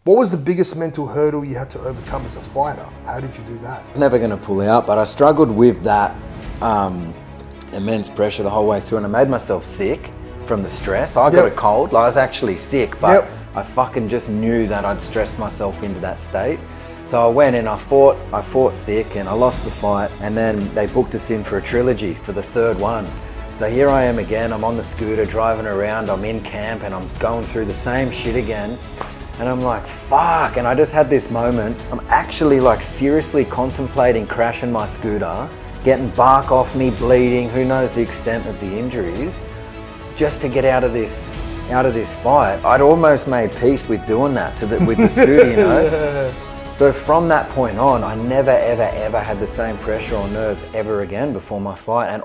What was the biggest mental hurdle you had to overcome as a fighter? How did you do that? I was never going to pull out, but I struggled with that immense pressure the whole way through, and I made myself sick from the stress. I got a cold. I was actually sick, but I fucking just knew that I'd stressed myself into that state. So I went and I fought sick, and I lost the fight, and then they booked us in for a trilogy for the third one. So here I am again, I'm on the scooter driving around, I'm in camp, and I'm going through the same shit again. And I'm like, fuck, and I just had this moment. I'm actually like seriously contemplating crashing my scooter, getting bark off me, bleeding, who knows the extent of the injuries, just to get out of this fight. I'd almost made peace with doing that with the scooter, you know? So from that point on, I never, ever, ever had the same pressure or nerves ever again before my fight. And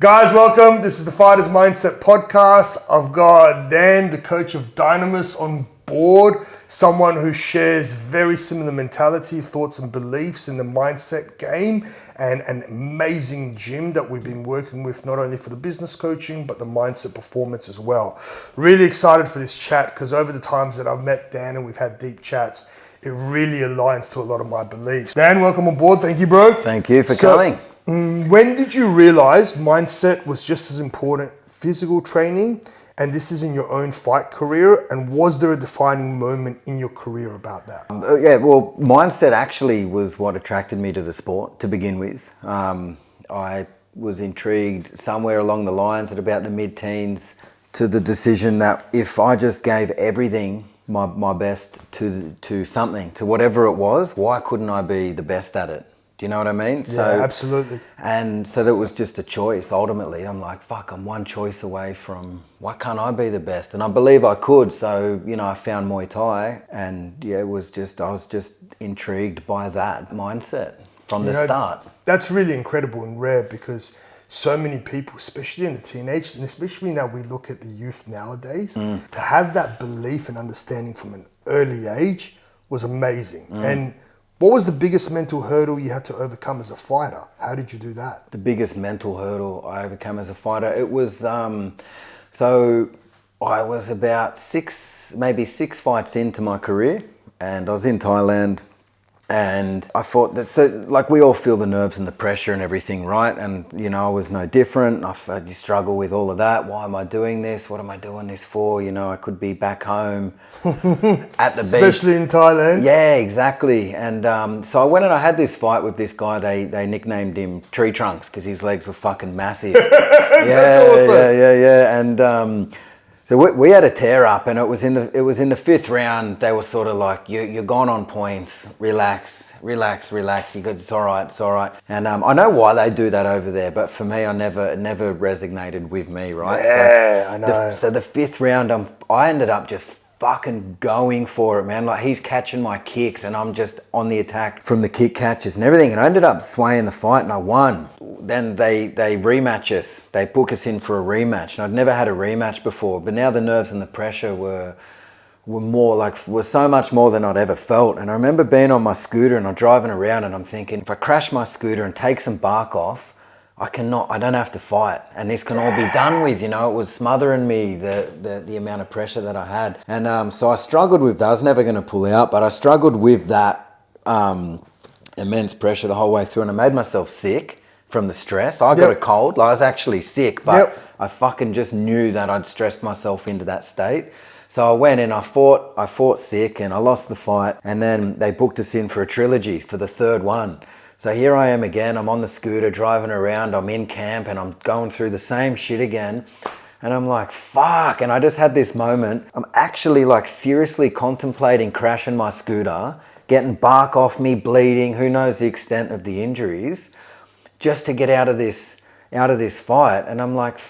guys, welcome. This is the Fighters Mindset Podcast. I've got Dan, the coach of Dynamis, on board. Someone who shares very similar mentality, thoughts and beliefs in the mindset game, and an amazing gym that we've been working with not only for the business coaching, but the mindset performance as well. Really excited for this chat because over the times that I've met Dan and we've had deep chats, it really aligns to a lot of my beliefs. Dan, welcome on board. Thank you, bro. thank you for coming. When did you realize mindset was just as important physical training, and this is in your own fight career? And was there a defining moment in your career about that? Yeah, well, mindset actually was what attracted me to the sport to begin with. I was intrigued somewhere along the lines at about the mid-teens to the decision that if I just gave everything my best to something, to whatever it was, why couldn't I be the best at it? Do you know what I mean? Yeah, absolutely. And so that was just a choice. Ultimately, I'm like, fuck, I'm one choice away from, why can't I be the best? And I believe I could. So, you know, I found Muay Thai, and yeah, I was just intrigued by that mindset from the start. That's really incredible and rare because so many people, especially in the teenage, and especially now we look at the youth nowadays, to have that belief and understanding from an early age was amazing. And what was the biggest mental hurdle you had to overcome as a fighter? How did you do that? The biggest mental hurdle I overcame as a fighter, it was, so I was about maybe six fights into my career, and I was in Thailand. And I thought that, so like we all feel the nerves and the pressure and everything, right? And you know, I was no different. I struggle with all of that. Why am I doing this? What am I doing this for? You know, I could be back home at the beach. Especially in Thailand. Yeah, exactly. And so I went and I had this fight with this guy. They nicknamed him Tree Trunks because his legs were fucking massive. That's awesome. Yeah. And so we had a tear up, and it was in the fifth round. They were sort of like, you're gone on points. Relax. You go, it's all right. And I know why they do that over there, but for me, it never resonated with me, right? Yeah, I know. So the fifth round, I ended up just fucking going for it, man. Like he's catching my kicks, and I'm just on the attack from the kick catches and everything. And I ended up swaying the fight, and I won. Then they rematch us. They book us in for a rematch. And I'd never had a rematch before, but now the nerves and the pressure were so much more than I'd ever felt. And I remember being on my scooter and I'm driving around, and I'm thinking, if I crash my scooter and take some bark off, I don't have to fight, and this can all be done with, you know. It was smothering me, the amount of pressure that I had. And so I struggled with that. I was never going to pull out, but I struggled with that immense pressure the whole way through, and I made myself sick from the stress. I got a cold. I was actually sick, but I fucking just knew that I'd stressed myself into that state. So I went and I fought sick, and I lost the fight, and then they booked us in for a trilogy for the third one. So here I am again, I'm on the scooter driving around, I'm in camp, and I'm going through the same shit again. And I'm like, fuck, and I just had this moment. I'm actually like seriously contemplating crashing my scooter, getting bark off me, bleeding, who knows the extent of the injuries, just to get out of this fight. And I'm like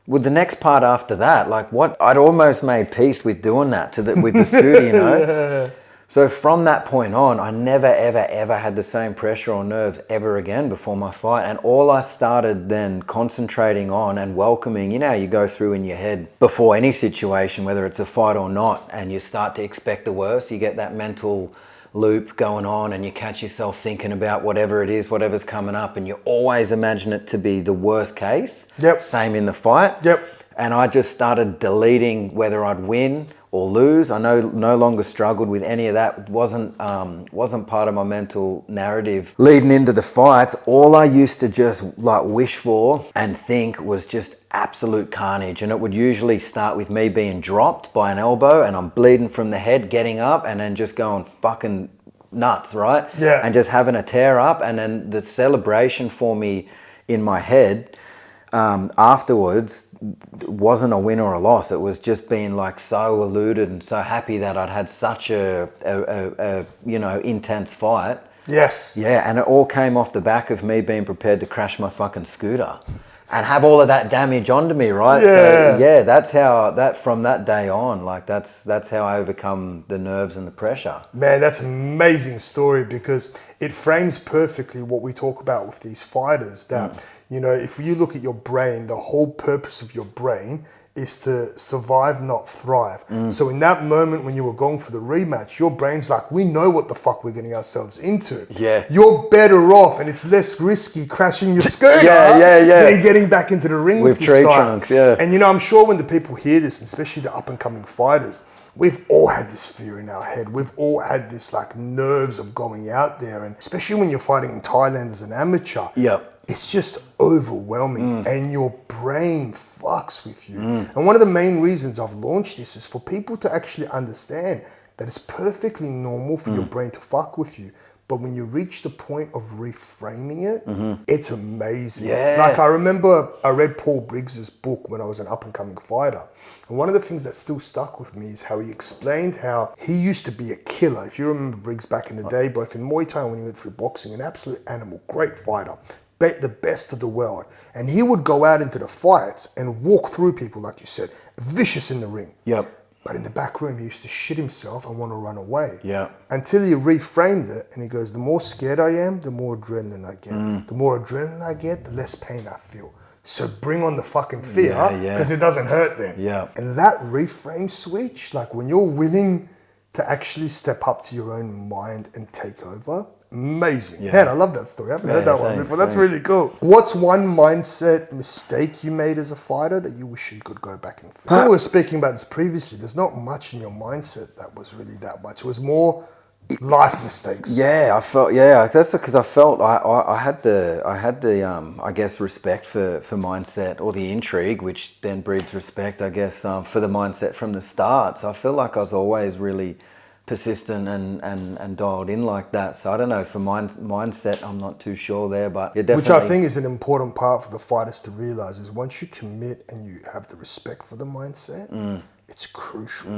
with the next part after that, like what, I'd almost made peace with doing that with the scooter, you know? So from that point on, I never, ever, ever had the same pressure or nerves ever again before my fight. And all I started then concentrating on and welcoming, you know, you go through in your head before any situation, whether it's a fight or not, and you start to expect the worst. You get that mental loop going on, and you catch yourself thinking about whatever it is, whatever's coming up, and you always imagine it to be the worst case. Yep. Same in the fight. Yep. And I just started deleting whether I'd win or lose. I no longer struggled with any of that. It wasn't part of my mental narrative leading into the fights. All I used to just like wish for and think was just absolute carnage. And it would usually start with me being dropped by an elbow and I'm bleeding from the head, getting up, and then just going fucking nuts, right? Yeah. And just having a tear up. And then the celebration for me in my head afterwards wasn't a win or a loss. It was just being like so eluded and so happy that I'd had such a intense fight. Yes. Yeah, and it all came off the back of me being prepared to crash my fucking scooter and have all of that damage onto me, right? Yeah. So yeah, that's how from that day on, like that's how I overcome the nerves and the pressure. Man, that's an amazing story because it frames perfectly what we talk about with these fighters. That, if you look at your brain, the whole purpose of your brain is to survive, not thrive. So in that moment when you were going for the rematch, your brain's like, we know what the fuck we're getting ourselves into. Yeah. You're better off and it's less risky crashing your scooter than getting back into the ring with this tree guy. trunks, yeah. And I'm sure when the people hear this, especially the up and coming fighters, we've all had this fear in our head. We've all had this like nerves of going out there. And especially when you're fighting in Thailand as an amateur. Yeah. It's just overwhelming and your brain fucks with you. And one of the main reasons I've launched this is for people to actually understand that it's perfectly normal for your brain to fuck with you. But when you reach the point of reframing it, it's amazing. Yeah. Like I remember I read Paul Briggs's book when I was an up and coming fighter. And one of the things that still stuck with me is how he explained how he used to be a killer. If you remember Briggs back in the day, both in Muay Thai and when he went through boxing, an absolute animal, great fighter. The best of the world. And he would go out into the fights and walk through people, like you said, vicious in the ring. Yep. But in the back room, he used to shit himself and want to run away. Yeah. Until he reframed it and he goes, the more scared I am, the more adrenaline I get. The more adrenaline I get, the less pain I feel. So bring on the fucking fear because it doesn't hurt then. Yeah. And that reframe switch, like when you're willing to actually step up to your own mind and take over, amazing. Man, I love that story. I haven't heard that one before. That's really cool. What's one mindset mistake you made as a fighter that you wish you could go back and fix? We were speaking about this previously. There's not much in your mindset that was really that much. It was more life mistakes. Yeah, I felt. Yeah, that's because I felt I had the I guess respect for mindset or the intrigue, which then breeds respect, I guess, for the mindset from the start. So I feel like I was always really persistent and dialed in like that. So I don't know, for mindset, I'm not too sure there, but you're definitely... Which I think is an important part for the fighters to realize is once you commit and you have the respect for the mindset, it's crucial.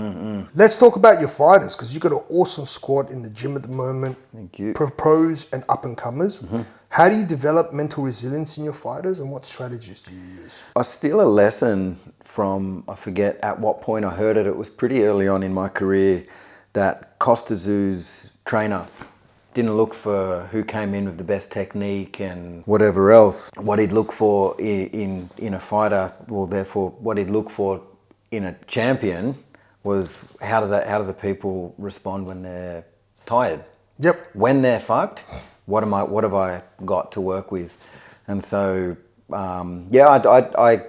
Let's talk about your fighters because you've got an awesome squad in the gym at the moment. Thank you. Pros and up and comers. How do you develop mental resilience in your fighters and what strategies do you use? I steal a lesson from, I forget at what point I heard it. It was pretty early on in my career, that Costazu's trainer didn't look for who came in with the best technique and whatever else. What he'd look for in a fighter, well, therefore, what he'd look for in a champion was how do the people respond when they're tired? Yep. When they're fucked, what have I got to work with? And so, I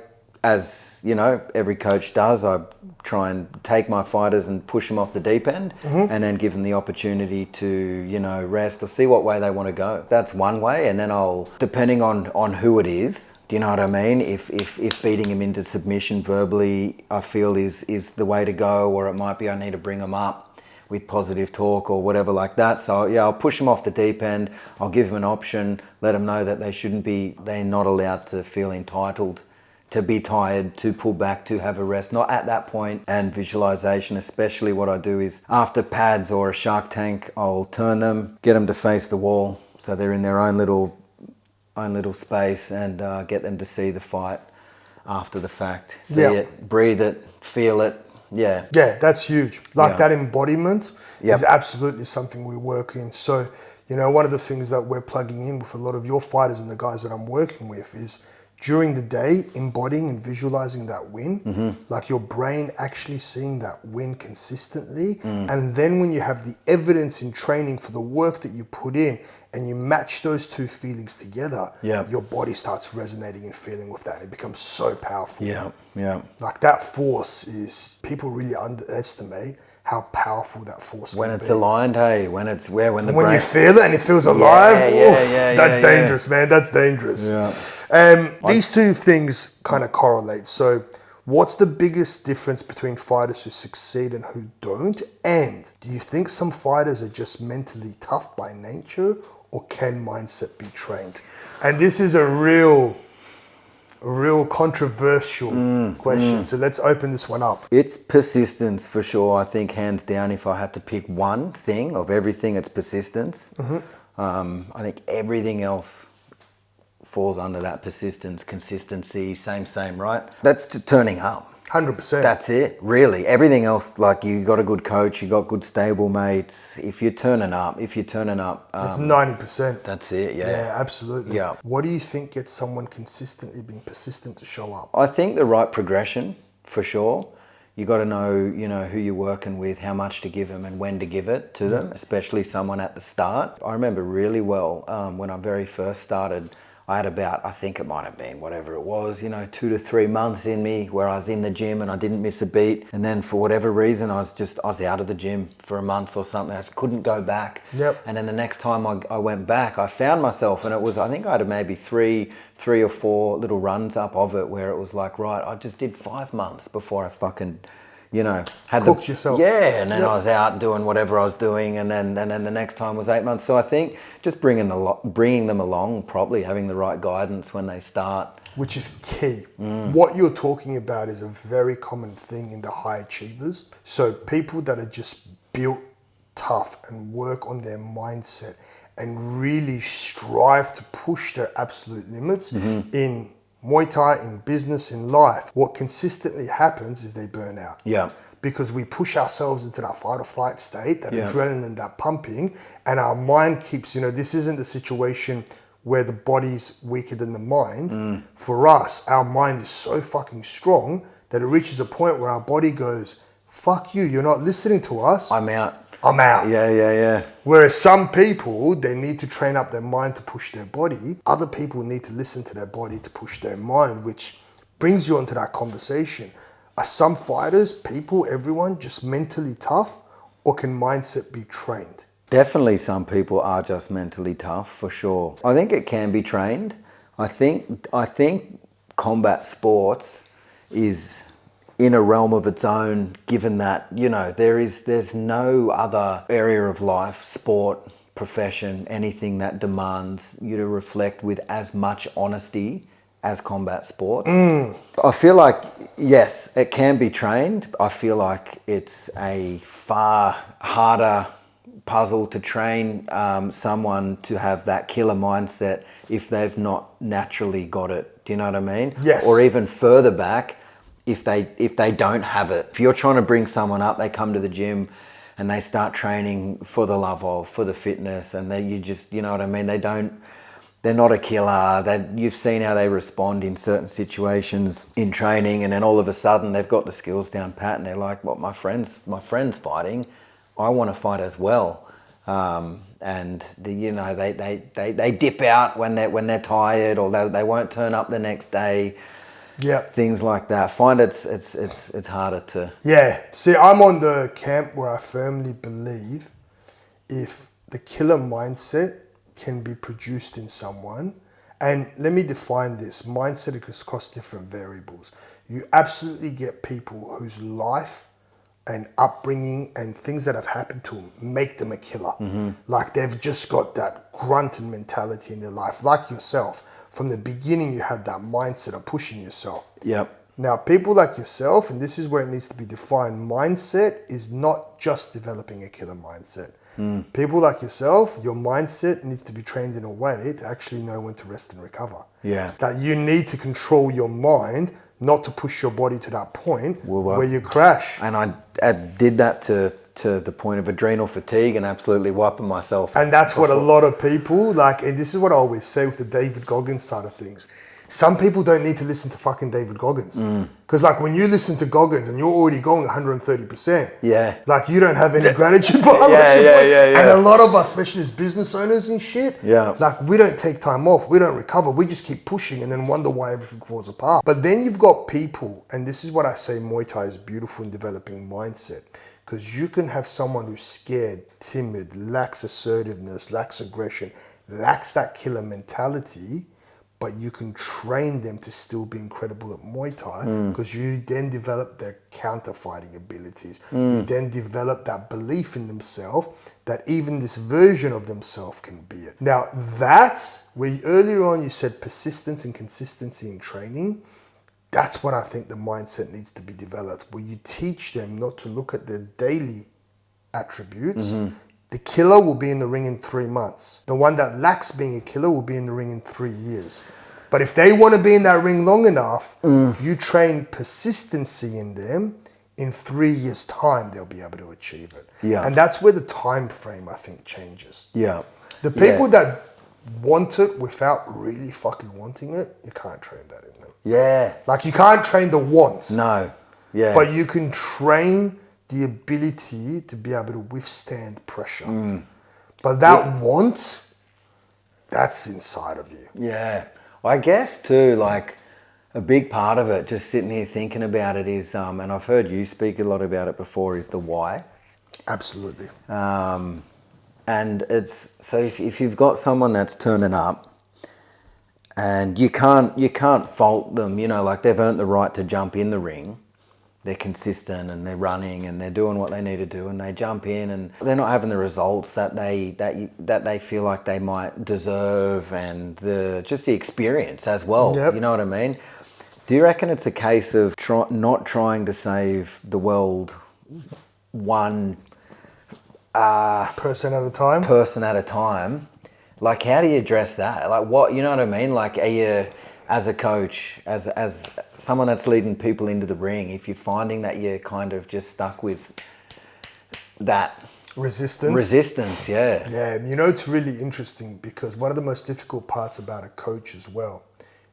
as you know, every coach does, I try and take my fighters and push them off the deep end and then give them the opportunity to, rest or see what way they want to go. That's one way. And then I'll, depending on who it is, do you know what I mean? If beating them into submission verbally, I feel is the way to go, or it might be I need to bring them up with positive talk or whatever like that. So yeah, I'll push them off the deep end. I'll give them an option, let them know that they're not allowed to feel entitled to be tired, to pull back, to have a rest, not at that point. And visualization, especially what I do is after pads or a shark tank, I'll turn them, get them to face the wall. So they're in their own little space and get them to see the fight after the fact. See it, breathe it, feel it. Yeah. Yeah, that's huge. That embodiment is absolutely something we work in. So, one of the things that we're plugging in with a lot of your fighters and the guys that I'm working with is during the day, embodying and visualizing that win, like your brain actually seeing that win consistently. And then when you have the evidence in training for the work that you put in and you match those two feelings together, your body starts resonating and feeling with that. It becomes so powerful. Like that force is, people really underestimate how powerful that force when can it's be. aligned, hey, when it's where when the When brain, you feel it and it feels alive, that's yeah. dangerous, man. That's dangerous. These two things kind of correlate. So what's the biggest difference between fighters who succeed and who don't? And do you think some fighters are just mentally tough by nature, or can mindset be trained? And this is a real controversial question. So let's open this one up. It's persistence for sure. I think hands down, if I had to pick one thing of everything, it's persistence. I think everything else falls under that persistence, consistency, same, right? That's turning up. 100%. That's it, really. Everything else, like you got a good coach, you got good stable mates. If you're turning up, it's 90%. that's it. Yeah, absolutely. Yeah. What do you think gets someone consistently being persistent to show up? I think the right progression, for sure. You got to know, who you're working with, how much to give them and when to give it to them, especially someone at the start. I remember really well when I very first started, I had about, I think it might have been whatever it was, 2 to 3 months in me where I was in the gym and I didn't miss a beat. And then for whatever reason, I was out of the gym for a month or something. I just couldn't go back. And then the next time I went back, I found myself, and it was, I think I had maybe three or four little runs up of it where it was like, right, I just did 5 months before I fucking, had Cooked yourself. Yeah, and then I was out doing whatever I was doing, and then the next time was 8 months. So I think just bringing them along properly, having the right guidance when they start, which is key. What you're talking about is a very common thing in the high achievers. So people that are just built tough and work on their mindset and really strive to push their absolute limits in Muay Thai, in business, in life, what consistently happens is they burn out. Because we push ourselves into that fight or flight state, that adrenaline, that pumping, and our mind keeps, this isn't the situation where the body's weaker than the mind. For us, our mind is so fucking strong that it reaches a point where our body goes, fuck you, you're not listening to us. I'm out. Yeah. Whereas some people, they need to train up their mind to push their body. Other people need to listen to their body to push their mind, which brings you onto that conversation. Are some fighters, people, everyone just mentally tough, or can mindset be trained? Definitely some people are just mentally tough, for sure. I think it can be trained. I think combat sports is in a realm of its own, given that, there's no other area of life, sport, profession, anything that demands you to reflect with as much honesty as combat sports. I feel like, yes, it can be trained. I feel like it's a far harder puzzle to train someone to have that killer mindset if they've not naturally got it. Do you know what I mean? Yes. Or even further back, if they don't have it. If you're trying to bring someone up, they come to the gym and they start training for the love of, for the fitness, and you know what I mean? They're not a killer. You've seen how they respond in certain situations in training, and then all of a sudden they've got the skills down pat, and they're like, "Well, my friend's fighting. I want to fight as well." And they dip out when they're tired, or they won't turn up the next day. Things like that. Find it's harder to. See, I'm on the camp where I firmly believe if the killer mindset can be produced in someone, and let me define this, mindset is across different variables. You absolutely get people whose life and upbringing and things that have happened to them make them a killer. Like they've just got that grunting mentality in their life, like yourself. From the beginning, you had that mindset of pushing yourself. Now, people like yourself, and this is where it needs to be defined, mindset is not just developing a killer mindset. People like yourself, your mindset needs to be trained in a way to actually know when to rest and recover. That you need to control your mind, not to push your body to that point where you crash. And I did that to the point of adrenal fatigue and absolutely wiping myself. And that's what a lot of people, and this is what I always say with the David Goggins side of things. Some people don't need to listen to fucking David Goggins. Because like when you listen to Goggins and you're already going 130%, Yeah. like you don't have any gratitude for yeah. And a lot of us, especially as business owners and shit, Yeah. like we don't take time off, we don't recover, we just keep pushing and then wonder why everything falls apart. But then you've got people, and this is what I say Muay Thai is beautiful in developing mindset, because you can have someone who's scared, timid, lacks assertiveness, lacks aggression, lacks that killer mentality, but you can train them to still be incredible at Muay Thai because you then develop their counter-fighting abilities. You then develop that belief in themselves that even this version of themselves can be it. Now that's where earlier on you said persistence and consistency in training. That's what I think the mindset needs to be developed, where you teach them not to look at their daily attributes. The killer will be in the ring in 3 months. The one that lacks being a killer will be in the ring in 3 years. But if they want to be in that ring long enough, you train persistency in them, in 3 years' time, they'll be able to achieve it. Yeah. And that's where the time frame, I think, changes. Yeah. The people that want it without really fucking wanting it, you can't train that in them. Yeah. Like you can't train the want. No. Yeah. But you can train the ability to be able to withstand pressure. But that want, that's inside of you. Yeah. I guess too, like a big part of it, just sitting here thinking about it is, and I've heard you speak a lot about it before, is the why. Absolutely. And it's, so if you've got someone that's turning up and you can't fault them, you know, like they've earned the right to jump in the ring. They're consistent and they're running and they're doing what they need to do and they jump in and they're not having the results that they feel like they might deserve and just the experience as well. Yep. You know what I mean? Do you reckon it's a case of not trying to save the world one Person at a time? person at a time? Like, how do you address that? Like, what, you know what I mean? Like, are you, as a coach, as someone that's leading people into the ring, if you're finding that you're kind of just stuck with that resistance, yeah. Yeah, you know, it's really interesting because one of the most difficult parts about a coach as well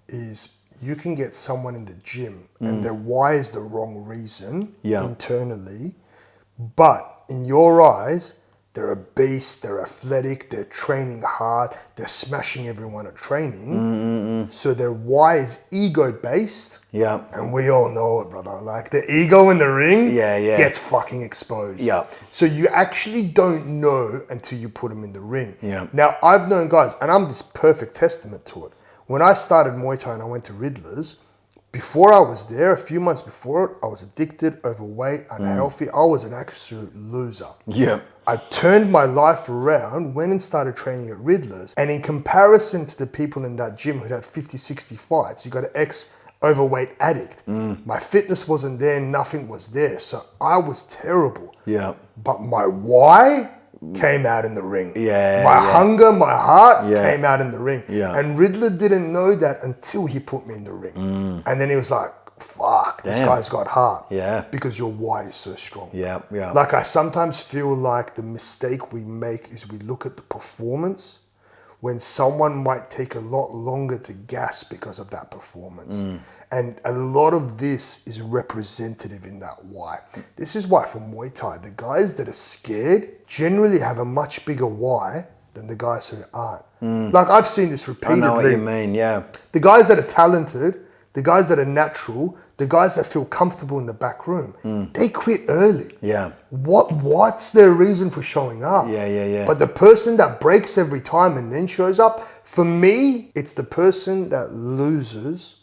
is you can get someone in the gym and their why is the wrong reason internally, but in your eyes, they're a beast, they're athletic, they're training hard, they're smashing everyone at training. So their why is ego-based. Yeah. And we all know it, brother. Like the ego in the ring gets fucking exposed. Yeah. So you actually don't know until you put them in the ring. Yeah. Now, I've known guys, and I'm this perfect testament to it. When I started Muay Thai and I went to Riddler's, before I was there, a few months before it, I was addicted, overweight, unhealthy. I was an absolute loser. Yeah. I turned my life around, went and started training at Riddler's. And in comparison to the people in that gym who had 50, 60 fights, you got an ex-overweight addict. My fitness wasn't there, nothing was there. So I was terrible. Yeah. But my why came out in the ring. Yeah. My hunger, my heart came out in the ring. Yeah. And Riddler didn't know that until he put me in the ring. And then he was like, fuck, this guy's got heart. Yeah. Because your why is so strong. Yeah, yeah. Like I sometimes feel like the mistake we make is we look at the performance when someone might take a lot longer to gas because of that performance. And a lot of this is representative in that why. This is why for Muay Thai, the guys that are scared generally have a much bigger why than the guys who aren't. Like I've seen this repeatedly. I know what you mean, yeah. The guys that are talented, the guys that are natural, the guys that feel comfortable in the back room, they quit early. Yeah. What's their reason for showing up? Yeah. But the person that breaks every time and then shows up, for me, it's the person that loses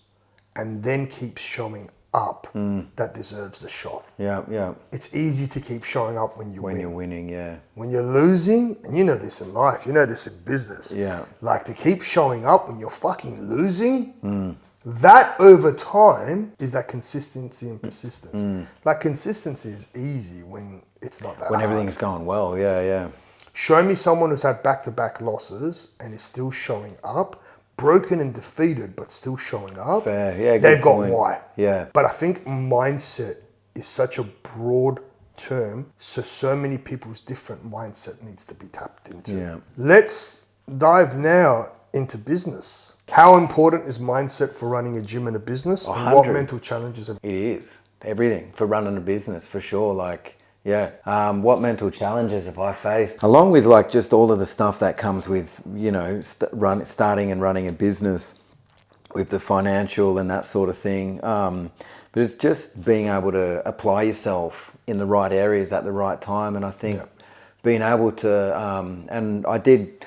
and then keeps showing up that deserves the shot. Yeah. It's easy to keep showing up when you win. When you're winning, yeah. When you're losing, and you know this in life, you know this in business. Yeah. Like to keep showing up when you're fucking losing, that over time is that consistency and persistence. Like consistency is easy when it's not that When hard. everything's going well, yeah. Show me someone who's had back-to-back losses and is still showing up, broken and defeated, but still showing up. Fair, yeah, good They've got point. why. Yeah. But I think mindset is such a broad term, so many people's different mindset needs to be tapped into. Yeah. Let's dive now into business. How important is mindset for running a gym and a business? And what 100. mental challenges have It is everything for running a business, for sure. Like, yeah. What mental challenges have I faced? Along with like just all of the stuff that comes with, you know, starting and running a business, with the financial and that sort of thing. But it's just being able to apply yourself in the right areas at the right time. And I think being able to, and I did,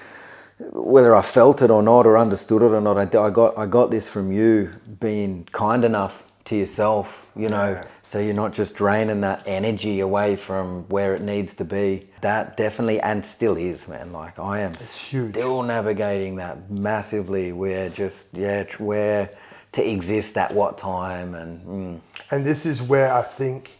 whether I felt it or not, or understood it or not, I got this from you, being kind enough to yourself, you know, so you're not just draining that energy away from where it needs to be. That definitely, and still is, man. Like, I am still navigating that massively, where just, where to exist at what time. And this is where I think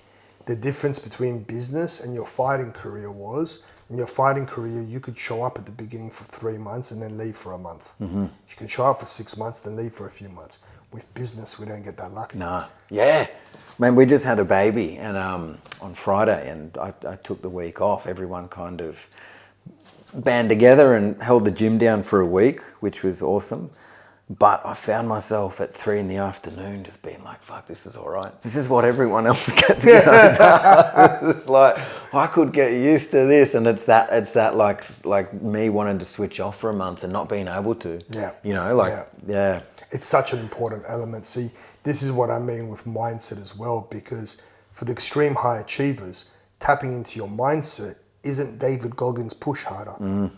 the difference between business and your fighting career was. In your fighting career, you could show up at the beginning for 3 months and then leave for a month. Mm-hmm. You can show up for 6 months, then leave for a few months. With business, we don't get that lucky. Nah, yeah. Man, we just had a baby, and on Friday, and I took the week off. Everyone kind of band together and held the gym down for a week, which was awesome. But I found myself at 3 p.m. just being like, fuck, this is all right. This is what everyone else gets. It's like, I could get used to this. And it's that like me wanting to switch off for a month and not being able to. Yeah. You know, like, yeah. It's such an important element. See, this is what I mean with mindset as well, because for the extreme high achievers, tapping into your mindset isn't David Goggins' push harder.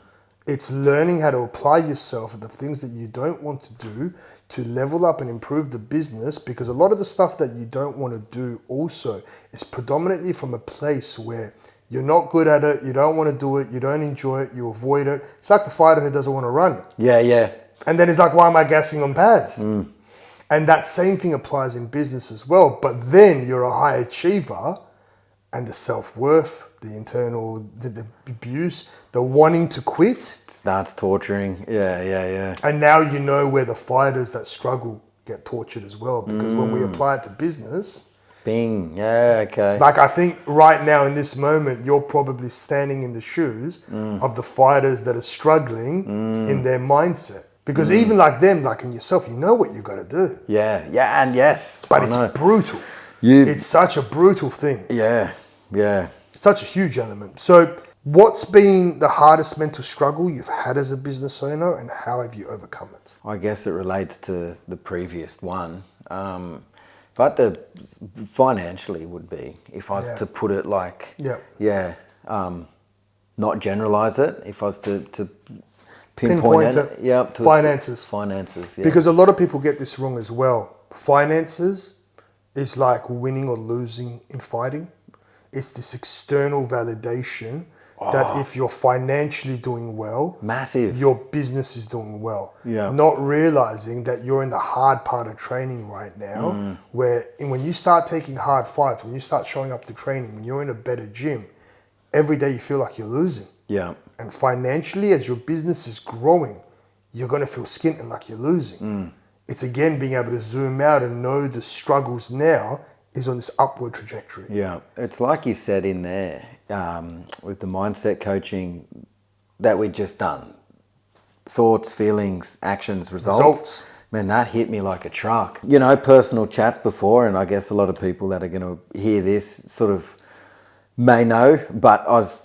It's learning how to apply yourself at the things that you don't want to do to level up and improve the business, because a lot of the stuff that you don't want to do also is predominantly from a place where you're not good at it, you don't want to do it, you don't enjoy it, you avoid it. It's like the fighter who doesn't want to run. Yeah. And then he's like, why am I gassing on pads? And that same thing applies in business as well. But then you're a high achiever, and the self-worth, the internal, the abuse, the wanting to quit starts torturing. Yeah. And now you know where the fighters that struggle get tortured as well, because when we apply it to business, okay. Like, I think right now in this moment, you're probably standing in the shoes of the fighters that are struggling in their mindset. Because even like them, like in yourself, you know what you got to do. Yeah, and yes. But it's brutal. It's such a brutal thing. Yeah. Such a huge element. So what's been the hardest mental struggle you've had as a business owner, and how have you overcome it? I guess it relates to the previous one. But the financially would be, if I was to put it like, not generalize it, if I was to pinpoint it. Yeah, to finances. Finances, yeah. Because a lot of people get this wrong as well. Finances is like winning or losing in fighting. It's this external validation that if you're financially doing well, massive, your business is doing well. Yeah. Not realizing that you're in the hard part of training right now, where when you start taking hard fights, when you start showing up to training, when you're in a better gym, every day you feel like you're losing. Yeah. And financially, as your business is growing, you're going to feel skint and like you're losing. It's again being able to zoom out and know the struggles now is on this upward trajectory. Yeah, it's like you said in there, with the mindset coaching that we just done. Thoughts, feelings, actions, results. Man, that hit me like a truck. You know, personal chats before, and I guess a lot of people that are going to hear this sort of may know, but I was,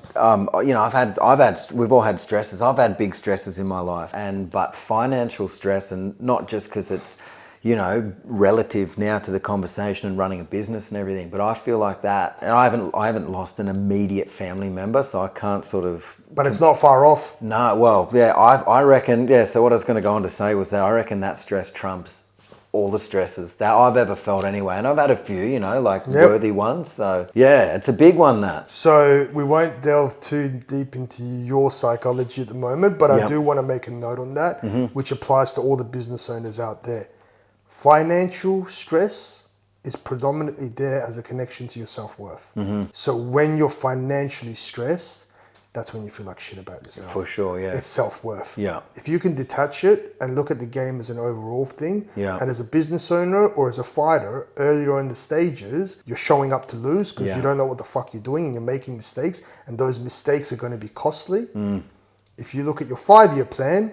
you know, we've all had stresses. I've had big stresses in my life, but financial stress, and not just because it's, you know, relative now to the conversation and running a business and everything, but I feel like that, and I haven't lost an immediate family member, so I can't sort of. But it's not far off. No, well, yeah, I reckon, yeah. So what I was going to go on to say was that I reckon that stress trumps all the stresses that I've ever felt anyway, and I've had a few, you know, like worthy ones. So yeah, it's a big one, that. So we won't delve too deep into your psychology at the moment, but I do want to make a note on that, which applies to all the business owners out there. Financial stress is predominantly there as a connection to your self-worth. So when you're financially stressed, that's when you feel like shit about yourself. For sure, yeah. It's self-worth. Yeah. If you can detach it and look at the game as an overall thing, and as a business owner or as a fighter, earlier in the stages, you're showing up to lose because you don't know what the fuck you're doing and you're making mistakes, and those mistakes are going to be costly. If you look at your 5-year plan,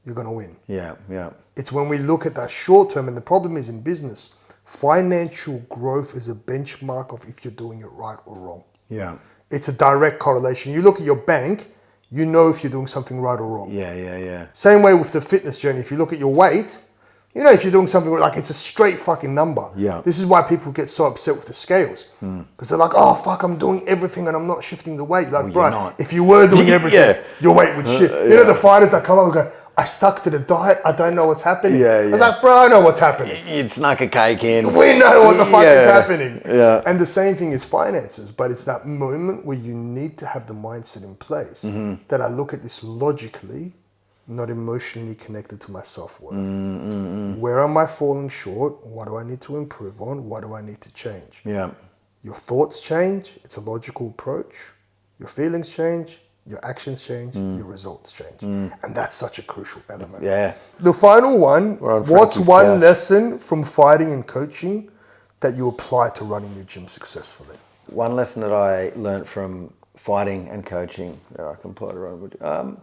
you're going to win. Yeah, yeah. It's when we look at that short term, and the problem is in business, financial growth is a benchmark of if you're doing it right or wrong. Yeah. It's a direct correlation. You look at your bank, you know if you're doing something right or wrong. Yeah, yeah, yeah. Same way with the fitness journey. If you look at your weight, you know if you're doing something like it's a straight fucking number. Yeah. This is why people get so upset with the scales. Because they're like, oh, fuck, I'm doing everything and I'm not shifting the weight. Like, Well, you're bro, not. if you were doing everything, Yeah. your weight would shift. You know the fighters that come up and go, I stuck to the diet, I don't know what's happening. Yeah, I was yeah. like, bro, I know what's happening. You'd snuck a cake in. We know what the fuck is Yeah. happening. Yeah. And the same thing is finances, but it's that moment where you need to have the mindset in place that I look at this logically, not emotionally connected to my self-worth. Where am I falling short? What do I need to improve on? What do I need to change? Yeah. Your thoughts change, it's a logical approach. Your feelings change, your actions change, your results change. And that's such a crucial element. Yeah. The final one, We're on what's Frankie's one couch. lesson from fighting and coaching that you apply to running your gym successfully? One lesson that I learnt from fighting and coaching that I can apply to run,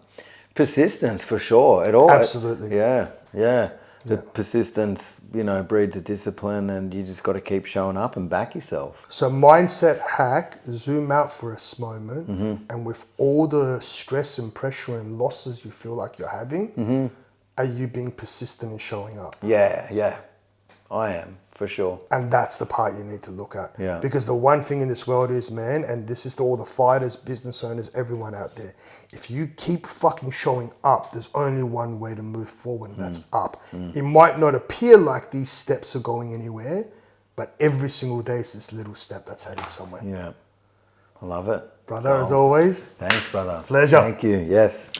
persistence for sure. It all Absolutely. Yeah, yeah. The persistence, breeds a discipline, and you just got to keep showing up and back yourself. So mindset hack, zoom out for a moment, and with all the stress and pressure and losses you feel like you're having, are you being persistent in showing up? Yeah, yeah. I am, for sure. And that's the part you need to look at. Yeah. Because the one thing in this world is, man, and this is to all the fighters, business owners, everyone out there, if you keep fucking showing up, there's only one way to move forward, and that's up. It might not appear like these steps are going anywhere, but every single day is this little step that's heading somewhere. Yeah. I love it. Brother, as always, Thanks, brother. Pleasure. Thank you. Yes.